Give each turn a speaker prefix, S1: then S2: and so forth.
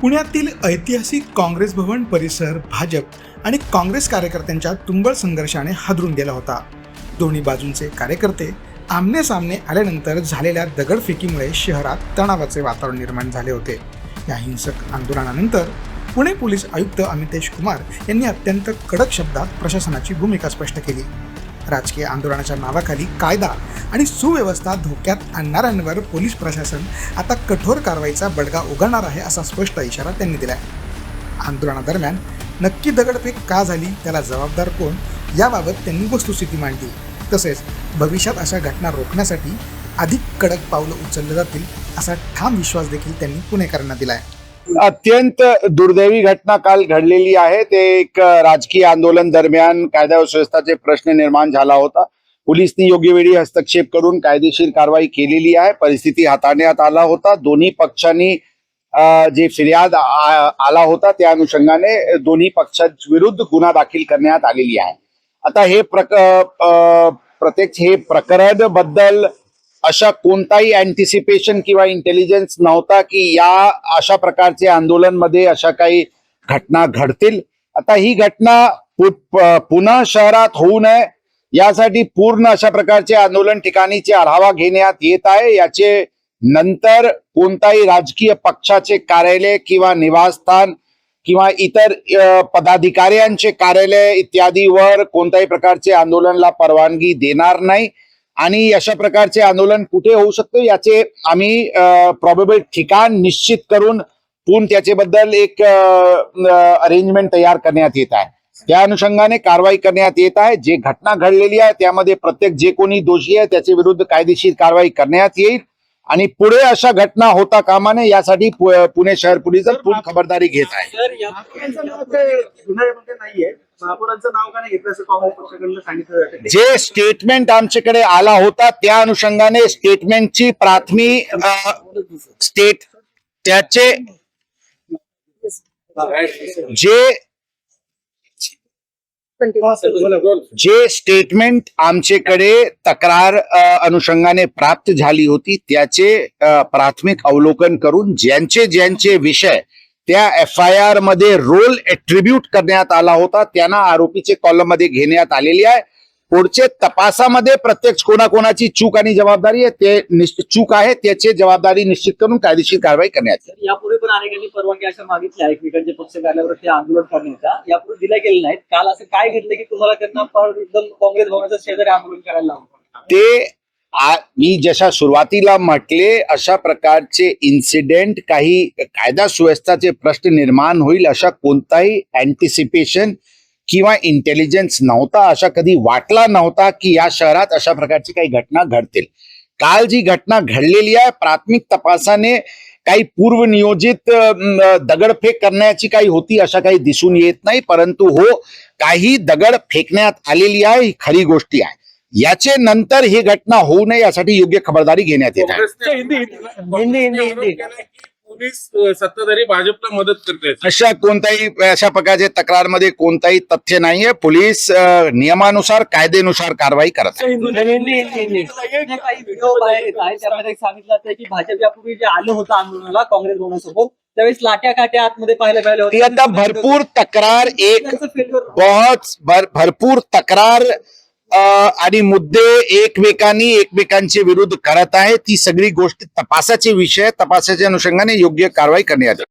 S1: पुण्यातील ऐतिहासिक काँग्रेस भवन परिसर भाजप आणि काँग्रेस कार्यकर्त्यांच्या तुंबळ संघर्षाने हादरून गेला होता. दोन्ही बाजूंचे कार्यकर्ते आमने सामने आल्यानंतर झालेल्या दगडफेकीमुळे शहरात तणावाचे वातावरण निर्माण झाले होते. या हिंसक आंदोलनानंतर पुणे पोलीस आयुक्त अमितेश कुमार यांनी अत्यंत कडक शब्दात प्रशासनाची भूमिका स्पष्ट केली. राजकीय आंदोलनाच्या नावाखाली कायदा आणि सुव्यवस्था धोक्यात आणणाऱ्यांवर पोलीस प्रशासन आता कठोर कारवाईचा बडगा उगारणार आहे असा स्पष्ट इशारा त्यांनी दिलाय. आंदोलनादरम्यान नक्की दगडफेक का झाली, त्याला जबाबदार कोण, याबाबत त्यांनी वस्तुस्थिती मांडली. तसेच भविष्यात अशा घटना रोखण्यासाठी अधिक कडक पावलं उचलले जातील असा ठाम विश्वास देखील त्यांनी पुणेकरांना दिलाय.
S2: अत्यंत दुर्दैवी घटना काल घडलेली आहे. ते एक राजकीय आंदोलन दरम्यान कायदा व सुव्यवस्थेचे प्रश्न निर्माण झाला होता. पोलिसांनी योग्य वेळी हस्तक्षेप करून कायदेशीर कारवाई केलेली आहे. परिस्थिती हाताळण्यात आला होता. दोन्ही पक्षांनी जे फिर्याद आला होता त्या अनुषंगाने दोन्ही पक्षांविरुद्ध गुन्हा दाखल करण्यात आलेली आहे. आता हे प्रत्यक्ष हे प्रकरण बद्दल अशा कोणताही अँटिसिपेशन किंवा इंटेलिजन्स नव्हता की या अशा प्रकारचे आंदोलन मध्ये अशा काही घटना घडतील. आता ही घटना पुन्हा शहरात होऊ नये यासाठी पूर्ण अशा प्रकारचे आंदोलन ठिकाणीचे आढावा घेण्यात येत आहे. याचे नंतर कोणताही राजकीय पक्षाचे कार्यालय किंवा निवासस्थान किंवा इतर पदाधिकाऱ्यांचे कार्यालय इत्यादीवर कोणत्याही प्रकारचे आंदोलनाला परवानगी देणार नाही. आणि अशा प्रकारचे आंदोलन कुठे होऊ शकते याचे आम्ही प्रॉबेबल ठिकाण निश्चित करून पुन्हा त्याच्याबद्दल एक अरेंजमेंट तयार करण्यात येत आहे. त्या अनुषंगाने कारवाई करण्यात येत आहे. जे घटना घडलेली आहे त्यामध्ये प्रत्येक जे कोणी दोषी आहे त्याच्या विरुद्ध कायदेशीर कारवाई करण्यात येईल आणि पुढे अशा घटना होता कामा नये यासाठी पुणे शहर पोलीस पूर्ण खबरदारी घेत आहे. जे स्टेटमेंट आमच्याकडे आला होता त्या अनुषंगाने स्टेटमेंटची प्राथमिक त्याचे जे स्टेटमेंट आमच्याकडे तक्रार अनुषंगाने प्राप्त झाली होती त्याचे प्राथमिक अवलोकन करून ज्यांचे विषय त्या FIR मध्ये रोल एट्रिब्यूट करण्यात आला होता त्यांना आरोपीचे कॉलम मध्ये घेण्यात आलेली आहे. पुढचे तपासामध्ये प्रत्यक्ष कोणाकोणाची चूक आणि जबाबदारी आहे ते चूक आहे त्याची जबाबदारी निश्चित करून कायदेशीर कारवाई करण्यात येईल.
S3: यापूर्वी पण अनेकांनी परवानगी अशा मागितल्या एकमेकांच्या पक्ष कार्यालयावर ते आंदोलन करण्याचा, यापूर्वी दिल्या गेल्या नाहीत. काल असं काय घडलं की तुम्हाला त्यांना एकदम काँग्रेस भवनाच्या शेजारी आंदोलन करायला लावलं?
S2: ते मी जशा सुरुवातीला म्हटले अशा प्रकारचे इन्सिडेंट काही कायदा सुव्यवस्थेचे प्रश्न निर्माण होईल अशा कोणताही अँटिसिपेशन किंवा इंटेलिजन्स नव्हता. अशा कधी वाटला नव्हता की या शहरात अशा प्रकारची काही घटना घडतील. काल जी घटना घडलेली आहे प्राथमिक तपासाने काही पूर्वनियोजित दगडफेक करण्याची काही होती अशा काही दिसून येत नाही. परंतु हो, काही दगड फेकण्यात आलेली आहे ही खरी गोष्टी आहे. याचे नंतर ही घटना होऊ नये यासाठी योग्य खबरदारी घेण्यात येत आहे.
S4: पोलीस सत्ताधारी भाजपला मदत करतात
S2: अशा प्रकारच्या तक्रारमध्ये कोणताही तथ्य नाहीये. पोलीस नियमानुसार कायद्यानुसार कारवाई करत आहे.
S3: काही व्हिडिओ बाहेर येत आहे त्यामध्ये सांगितलं की भाजप यापूर्वी जे आलं होतं आंदोलनाला काँग्रेस भवनासोबत त्यावेळेस लाट्या काट्या आतमध्ये पाहायला
S2: ती आता भरपूर तक्रार आणि मुद्दे एकमेकांचे विरुद्ध करत आहे. ती सगळी गोष्ट तपासाचे विषय तपासाच्या अनुषंगाने योग्य कारवाई करण्यात येईल.